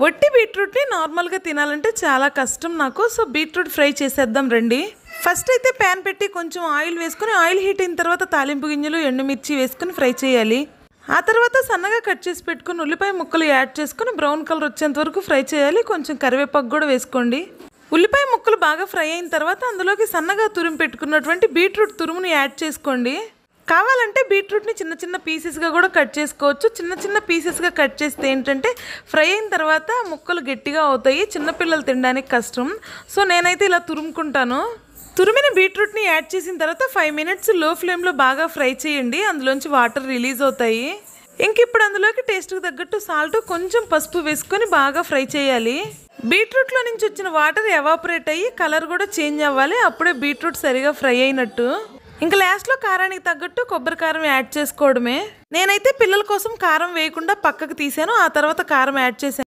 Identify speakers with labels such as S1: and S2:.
S1: వట్టి బీట్రూట్ని నార్మల్గా తినాలంటే చాలా కష్టం నాకు. సో బీట్రూట్ ఫ్రై చేసేద్దాం రండి. ఫస్ట్ అయితే ప్యాన్ పెట్టి కొంచెం ఆయిల్ వేసుకొని, ఆయిల్ హీట్ అయిన తర్వాత తాలింపు గింజలు ఎండుమిర్చి వేసుకొని ఫ్రై చేయాలి. ఆ తర్వాత సన్నగా కట్ చేసి పెట్టుకుని ఉల్లిపాయ ముక్కలు యాడ్ చేసుకుని బ్రౌన్ కలర్ వచ్చేంత వరకు ఫ్రై చేయాలి. కొంచెం కరివేపాకు కూడా వేసుకోండి. ఉల్లిపాయ ముక్కలు బాగా ఫ్రై అయిన తర్వాత అందులోకి సన్నగా తురిమి పెట్టుకున్నటువంటి బీట్రూట్ తురుముని యాడ్ చేసుకోండి. కావాలంటే బీట్రూట్ని చిన్న చిన్న పీసెస్గా కూడా కట్ చేసుకోవచ్చు. చిన్న చిన్న పీసెస్గా కట్ చేస్తే ఏంటంటే ఫ్రై అయిన తర్వాత ముక్కలు గట్టిగా అవుతాయి, చిన్నపిల్లలు తినడానికి కష్టం. సో నేనైతే ఇలా తురుముకుంటాను. తురిమిన బీట్రూట్ని యాడ్ చేసిన తర్వాత 5 మినిట్స్ లో ఫ్లేమ్లో బాగా ఫ్రై చేయండి. అందులోంచి వాటర్ రిలీజ్ అవుతాయి. ఇంక ఇప్పుడు అందులోకి టేస్ట్కి తగ్గట్టు సాల్ట్, కొంచెం పసుపు వేసుకొని బాగా ఫ్రై చేయాలి. బీట్రూట్లో నుంచి వచ్చిన వాటర్ ఎవాపరేట్ అయ్యి కలర్ కూడా చేంజ్ అవ్వాలి. అప్పుడే బీట్రూట్ సరిగా ఫ్రై అయినట్టు. ఇంకా లాస్ట్లో కారానికి తగ్గట్టు కొబ్బరి కారం యాడ్ చేసుకోవడమే. నేనైతే పిల్లల కోసం కారం వేయకుండా పక్కకు తీసాను, ఆ తర్వాత కారం యాడ్ చేశాను.